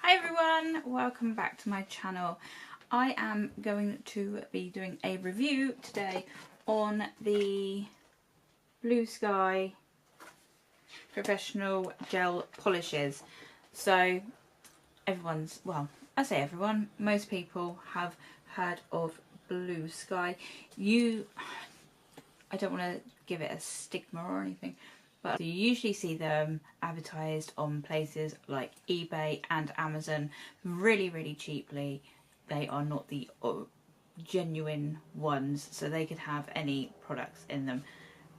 Hi everyone, welcome back to my channel. I am going to be doing a review today on the Bluesky professional gel polishes. So everyone's, well, I say everyone, most people have heard of Bluesky. I don't want to give it a stigma or anything, but you usually see them advertised on places like eBay and Amazon really cheaply. They are not the genuine ones, so they could have any products in them.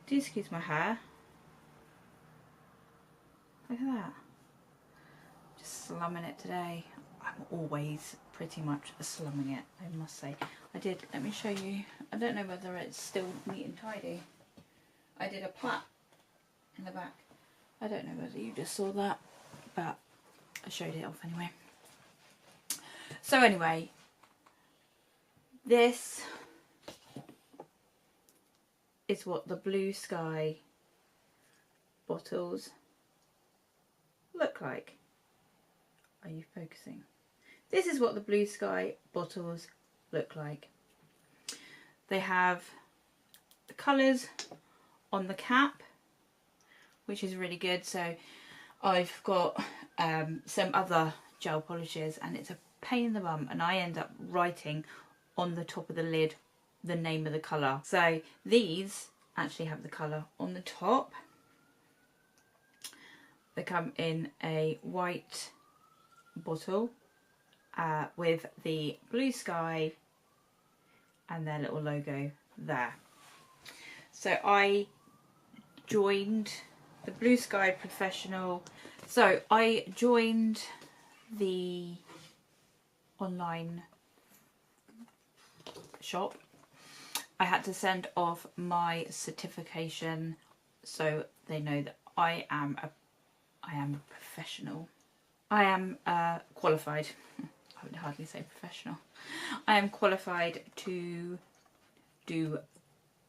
Do excuse my hair. Look at that. Just slumming it today. I'm always pretty much slumming it, I must say. Let me show you. I don't know whether it's still neat and tidy. I did a plait in the back. I don't know whether you just saw that, but I showed it off anyway. So anyway, this is what the Bluesky bottles look like. Are you focusing? This is what the Bluesky bottles look like. They have the colours on the cap, which is really good. So I've got some other gel polishes and it's a pain in the bum, and I end up writing on the top of the lid the name of the colour. So these actually have the colour on the top. They come in a white bottle with the Bluesky and their little logo there. So I joined the Bluesky Professional. So I joined the online shop. I had to send off my certification so they know that I am a professional. I am qualified. I would hardly say professional. I am qualified to do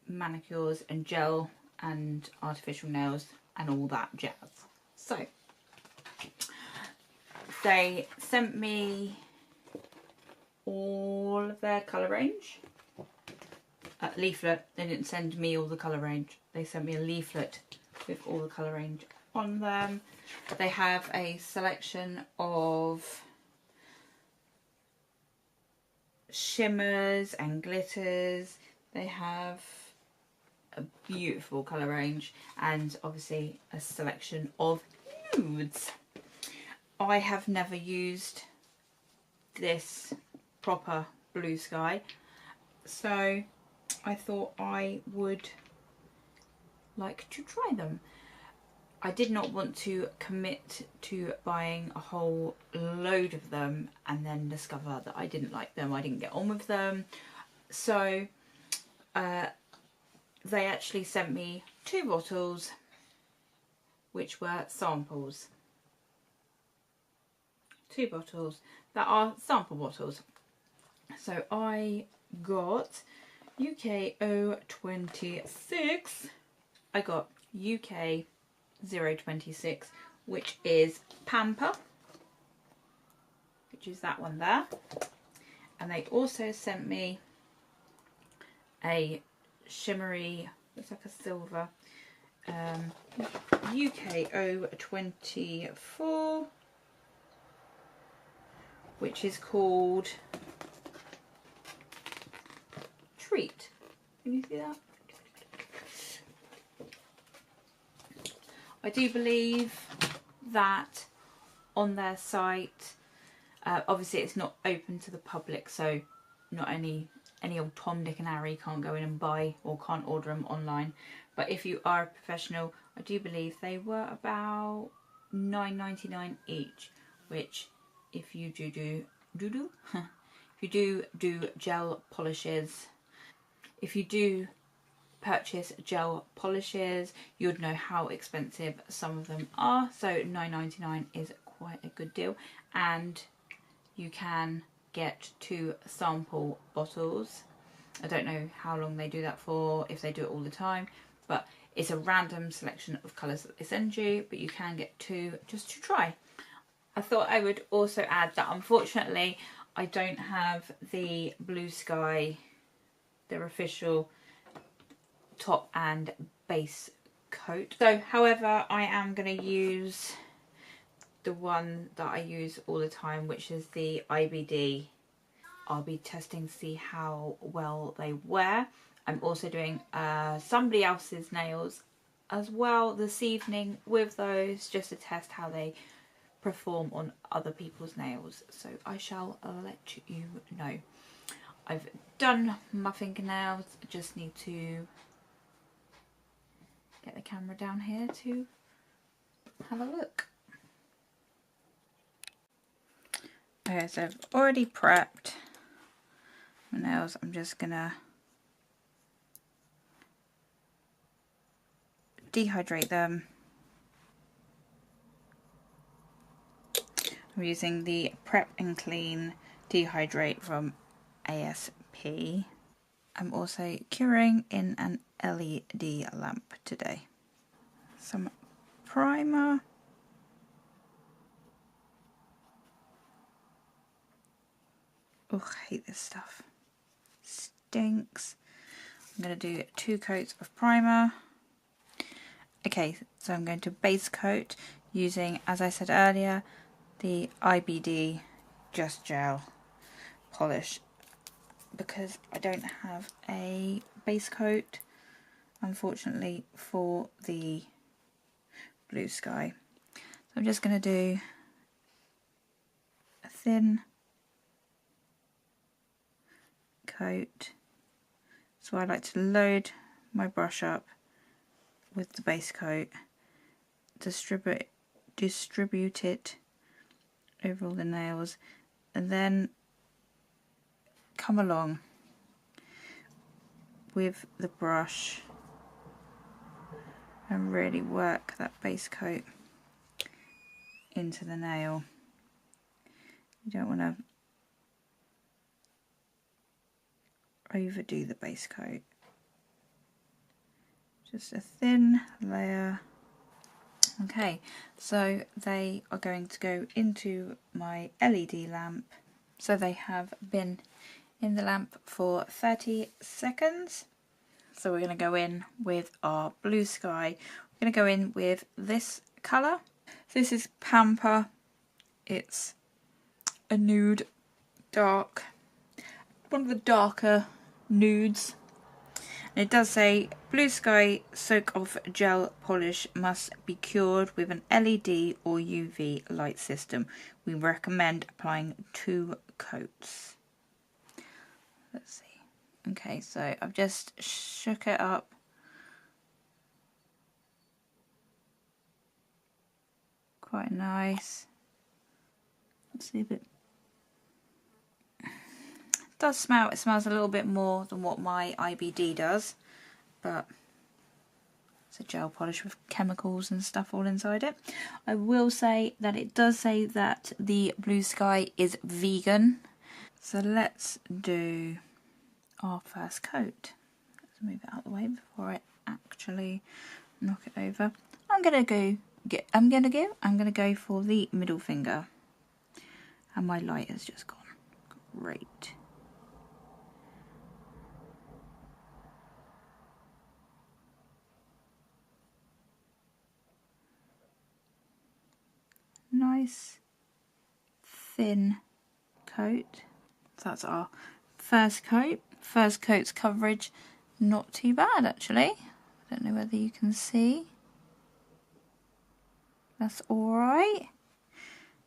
manicures and gel and artificial nails and all that jazz. So they sent me all of their colour range. A leaflet. They didn't send me all the colour range. They sent me a leaflet with all the colour range on them. They have a selection of shimmers and glitters. They have a beautiful colour range and obviously a selection of nudes. I have never used this proper Bluesky, so I thought I would like to try them. I did not want to commit to buying a whole load of them and then discover that I didn't like them, I didn't get on with them. So they actually sent me 2 bottles which were samples. 2 bottles that are sample bottles. So I got UK 026. I got UK 026, which is Pamper, which is that one there. And they also sent me a shimmery, looks like a silver, UK 024, which is called Treat. Can you see that? I do believe that on their site, obviously it's not open to the public, so not any old Tom, Dick and Harry can't go in and buy or can't order them online. But if you are a professional, I do believe they were about £9.99 each, which if you do gel polishes, if you do purchase gel polishes, you'd know how expensive some of them are. So £9.99 is quite a good deal, and you can get 2 sample bottles. I don't know how long they do that for, if they do it all the time, but it's a random selection of colours that they send you, but you can get 2 just to try. I thought I would also add that unfortunately I don't have the Bluesky, their official top and base coat. So however, I am going to use the one that I use all the time, which is the IBD. I'll be testing to see how well they wear. I'm also doing somebody else's nails as well this evening with those, just to test how they perform on other people's nails. So I shall let you know. I've done my fingernails. I just need to get the camera down here to have a look. Okay, so I've already prepped my nails. I'm just gonna dehydrate them. I'm using the Prep and Clean Dehydrate from ASP. I'm also curing in an LED lamp today. Some primer. Oh, I hate this stuff. Stinks. I'm going to do 2 coats of primer. Okay, so I'm going to base coat using, as I said earlier, the IBD Just Gel polish, because I don't have a base coat, unfortunately, for the Bluesky. So I'm just going to do a thin coat. So I like to load my brush up with the base coat, distribute it over all the nails, and then come along with the brush and really work that base coat into the nail. You don't want to overdo the base coat. Just a thin layer. Okay, so they are going to go into my LED lamp. So they have been in the lamp for 30 seconds. So we're going to go in with our Bluesky. We're going to go in with this colour. So this is Pamper. It's a nude, dark, one of the darker nudes. And it does say Bluesky soak off gel polish must be cured with an LED or UV light system. We recommend applying 2 coats. Let's see. Okay, so I've just shook it up. Quite nice. Let's see if it does smell. It smells a little bit more than what my IBD does, but it's a gel polish with chemicals and stuff all inside it. I will say that it does say that the Bluesky is vegan. So let's do our first coat. Let's move it out of the way before I actually knock it over. I'm gonna go for the middle finger, and my light has just gone. Great. Nice thin coat. So that's our first coat. First coat's coverage, not too bad actually. I don't know whether you can see. That's alright.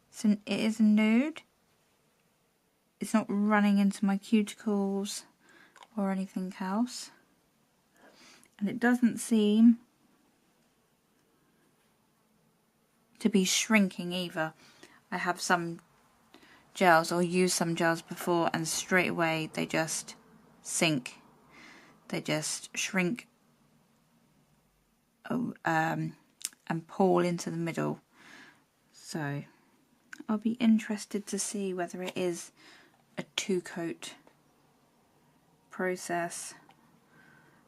So it is a nude. It's not running into my cuticles or anything else. And it doesn't seem to be shrinking either. I have some gels or used some gels before, and straight away they just sink. They just shrink and pull into the middle. So I'll be interested to see whether it is a 2-coat process,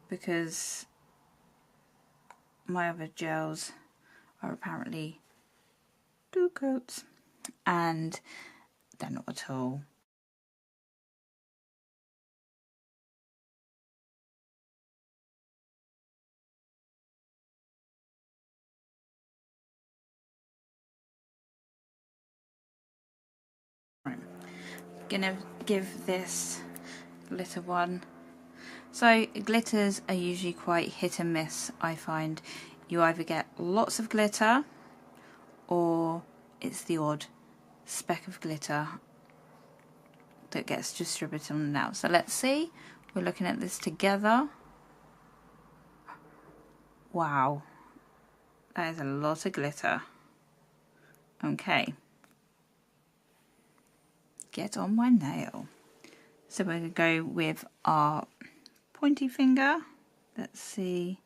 because my other gels are apparently 2 coats. and they're not at all. Right. Gonna give this glitter one. So glitters are usually quite hit and miss, I find. You either get lots of glitter or it's the odd speck of glitter that gets distributed on the nail. So let's see, we're looking at this together. Wow, that is a lot of glitter. Okay, get on my nail. So we're going to go with our pointy finger. Let's see.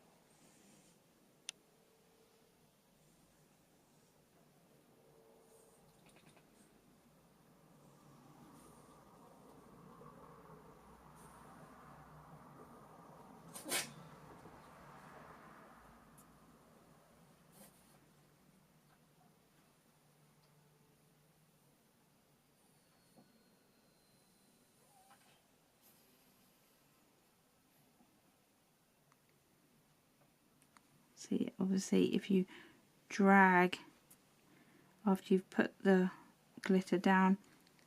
See, obviously if you drag, after you've put the glitter down,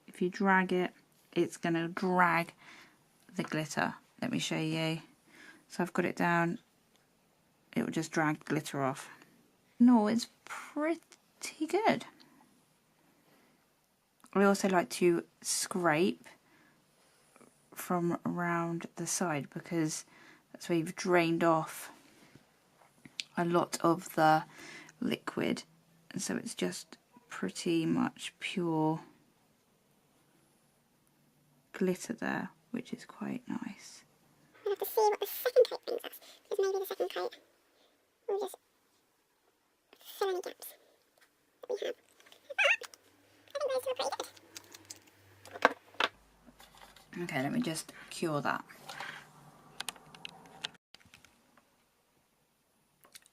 if you drag it, it's going to drag the glitter. Let me show you. So I've got it down, it will just drag the glitter off. No, it's pretty good. I also like to scrape from around the side because that's where you've drained off a lot of the liquid, and so it's just pretty much pure glitter there, which is quite nice. We'll have to see what the second coat brings us, because maybe the second coat will just fill any gaps that we have. I think those two are pretty good. Okay, let me just cure that.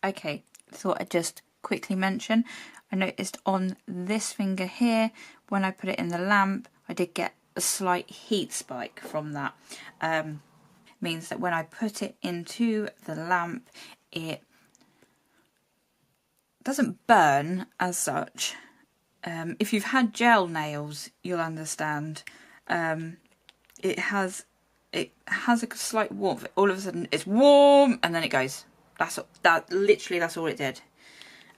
Okay, thought I'd just quickly mention, I noticed on this finger here, when I put it in the lamp, I did get a slight heat spike from that. Means that when I put it into the lamp, it doesn't burn as such. If you've had gel nails, you'll understand. It has a slight warmth. All of a sudden, it's warm, and then it goes. Literally, that's all it did.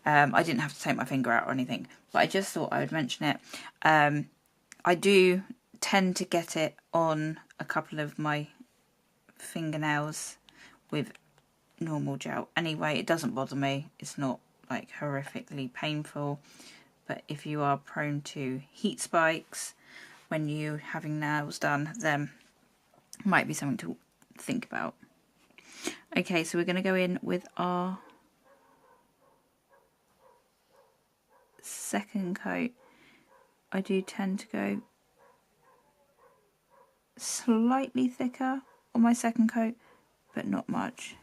I didn't have to take my finger out or anything, but I just thought I would mention it. I do tend to get it on a couple of my fingernails with normal gel. Anyway, it doesn't bother me. It's not like horrifically painful, but if you are prone to heat spikes when you're having nails done, then it might be something to think about. Okay, so we're going to go in with our second coat. I do tend to go slightly thicker on my second coat, but not much.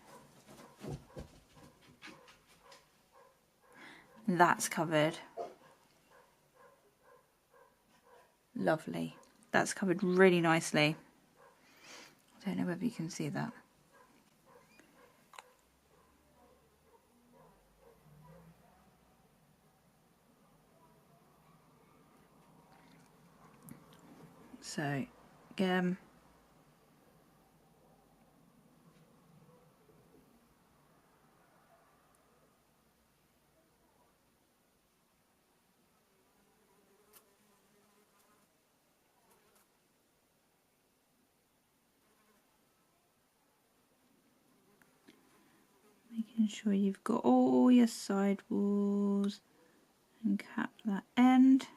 That's covered. Lovely. That's covered really nicely. I don't know whether you can see that. So, again, making sure you've got all your side walls and cap that end.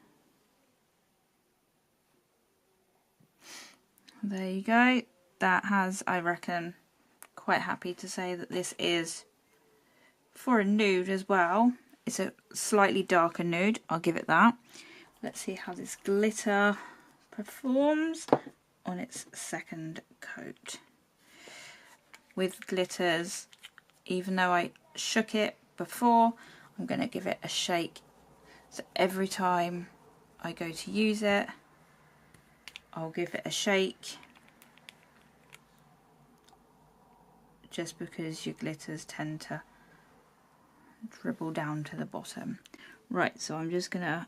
There you go. That has, I reckon, quite happy to say that this is for a nude as well. It's a slightly darker nude, I'll give it that. Let's see how this glitter performs on its second coat. With glitters, even though I shook it before, I'm going to give it a shake. So every time I go to use it, I'll give it a shake, just because your glitters tend to dribble down to the bottom. Right, so I'm just gonna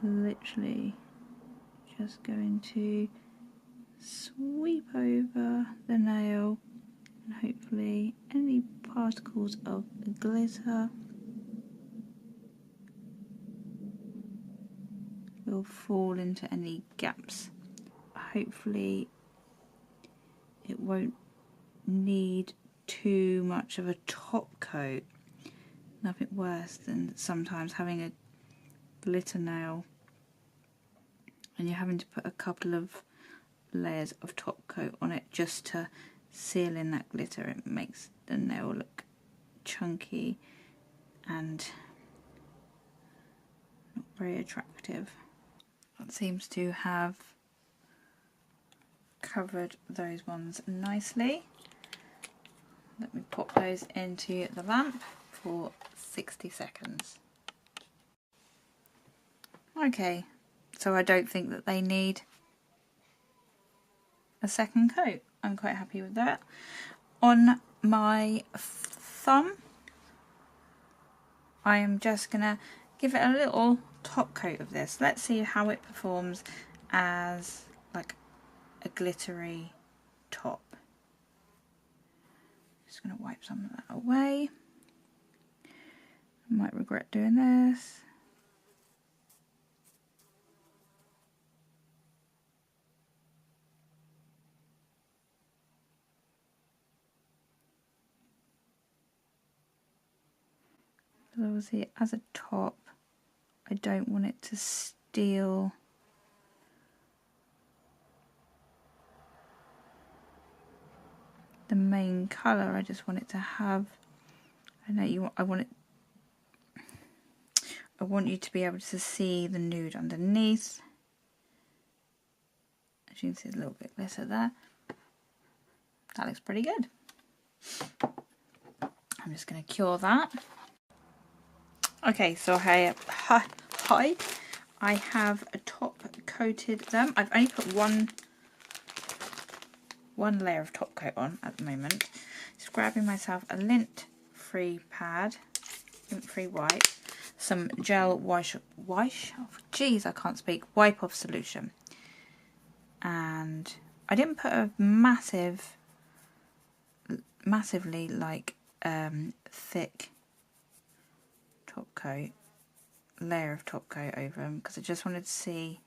literally just going to sweep over the nail, and hopefully any particles of glitter will fall into any gaps. Hopefully it won't need too much of a top coat. Nothing worse than sometimes having a glitter nail and you're having to put a couple of layers of top coat on it just to seal in that glitter. It makes the nail look chunky and not very attractive. That seems to have covered those ones nicely. Let me pop those into the lamp for 60 seconds. Okay, so I don't think that they need a second coat. I'm quite happy with that. On my thumb, I am just gonna give it a little top coat of this. Let's see how it performs as like a glittery top. Just gonna wipe some of that away. I might regret doing this. Because obviously as a top, I don't want it to steal the main colour. I just want it to have, I want you to be able to see the nude underneath. As you can see, there's a little bit glitter there. That looks pretty good. I'm just going to cure that. Okay, so I have a top coated them. I've only put one layer of top coat on at the moment. Just grabbing myself a lint-free pad, lint-free wipe, some gel wipe off solution, and I didn't put a massively like thick top coat, layer of top coat over them, because I just wanted to see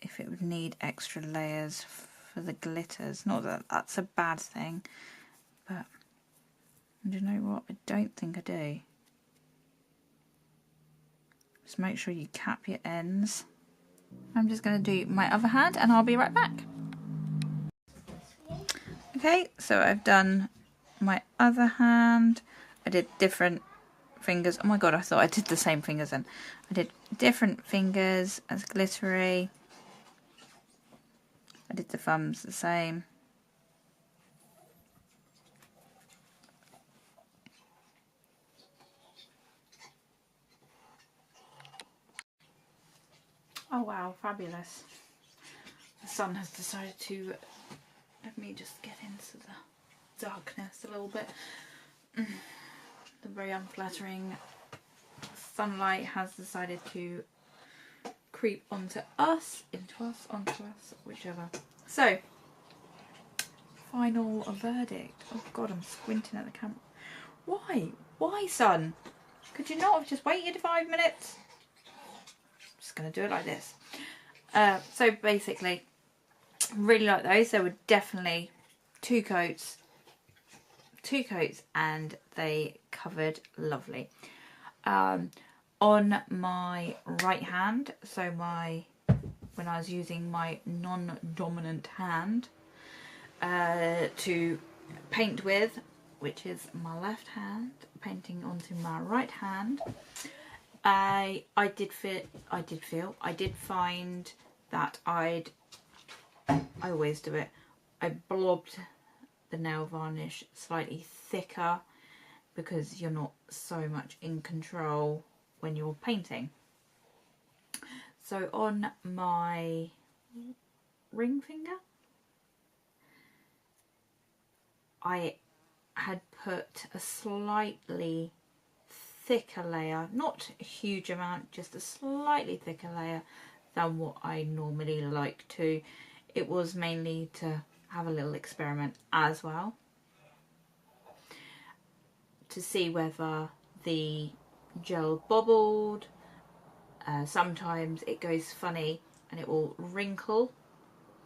if it would need extra layers for the glitters. Not that that's a bad thing, but do you know what? I don't think I do. Just make sure you cap your ends. I'm just going to do my other hand and I'll be right back. Okay, so I've done my other hand. I did different fingers. Oh my god, I thought I did the same fingers then. I did different fingers as glittery. I did the thumbs the same. Oh wow, fabulous. The sun has decided to let me just get into the darkness a little bit. The very unflattering sunlight has decided to creep onto us, onto us, whichever. So, final verdict. Oh god, I'm squinting at the camera. Why? Why, sun? Could you not have just waited 5 minutes? I'm just going to do it like this. So basically, really like those. There were definitely two coats and they covered lovely. On my right hand, so when I was using my non-dominant hand to paint with, which is my left hand, painting onto my right hand, I did find that I always do it. I blobbed the nail varnish slightly thicker because you're not so much in control when you're painting. So on my ring finger, I had put a slightly thicker layer, not a huge amount, just a slightly thicker layer than what I normally like to. It was mainly to have a little experiment as well, to see whether the gel bobbled. Sometimes it goes funny and it will wrinkle.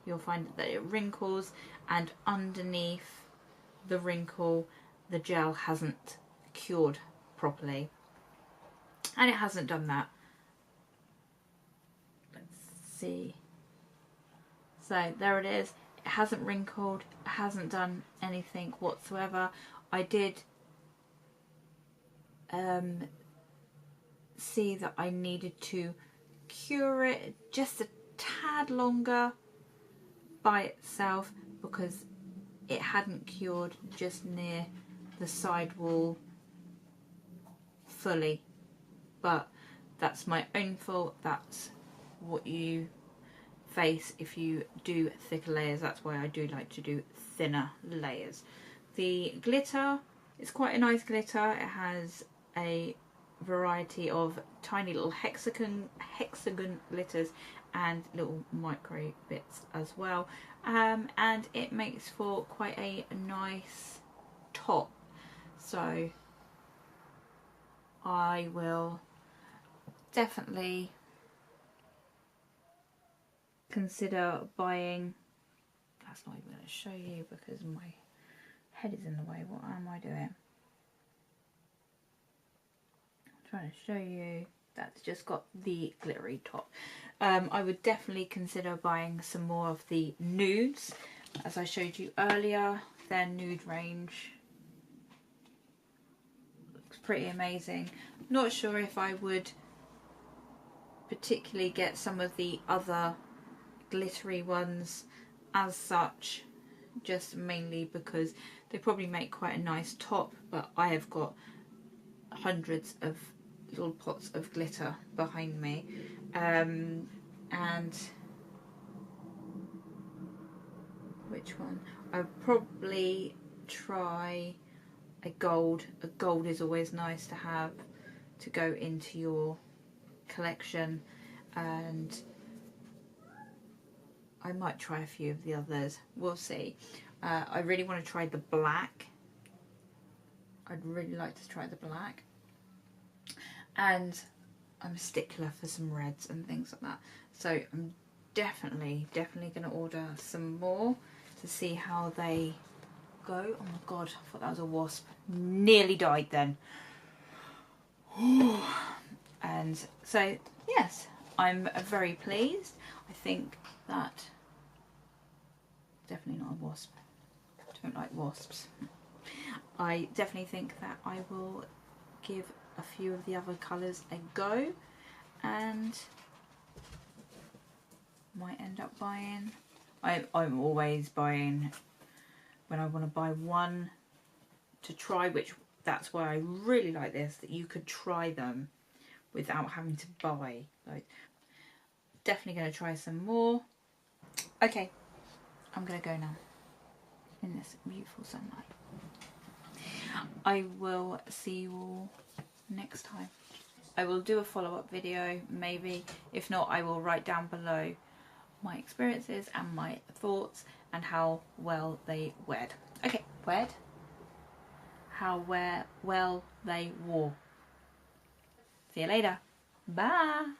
You'll find that it wrinkles, and underneath the wrinkle the gel hasn't cured properly, and it hasn't done that. Let's see. So there it is. It hasn't wrinkled, it hasn't done anything whatsoever. I did see that I needed to cure it just a tad longer by itself because it hadn't cured just near the side wall fully. But that's my own fault. That's what you face if you do thicker layers. That's why I do like to do thinner layers. The glitter is quite a nice glitter. It has a variety of tiny little hexagon glitters and little micro bits as well, and it makes for quite a nice top. So I will definitely consider buying. That's not even going to show you because my head is in the way. What am I doing? I'm trying to show you. That's just got the glittery top. I would definitely consider buying some more of the nudes. As I showed you earlier, their nude range looks pretty amazing. Not sure if I would particularly get some of the other glittery ones as such, just mainly because they probably make quite a nice top, but I have got hundreds of little pots of glitter behind me, and which one? I'd probably try a gold. A gold is always nice to have to go into your collection, and I might try a few of the others. We'll see. I really want to try the black. I'd really like to try the black. And I'm a stickler for some reds and things like that. So I'm definitely going to order some more to see how they go. Oh my god, I thought that was a wasp. Nearly died then. And so, yes, I'm very pleased. I think that... Definitely not a wasp. I don't like wasps. I definitely think that I will give a few of the other colours a go and might end up buying... I'm always buying when I want to buy one to try, which that's why I really like this, that you could try them without having to buy. Like, definitely going to try some more. Okay, I'm going to go now in this beautiful sunlight. I will see you all next time. I will do a follow-up video maybe. If not, I will write down below my experiences and my thoughts and how well they weared. Okay, weared? How well they wore. See you later. Bye.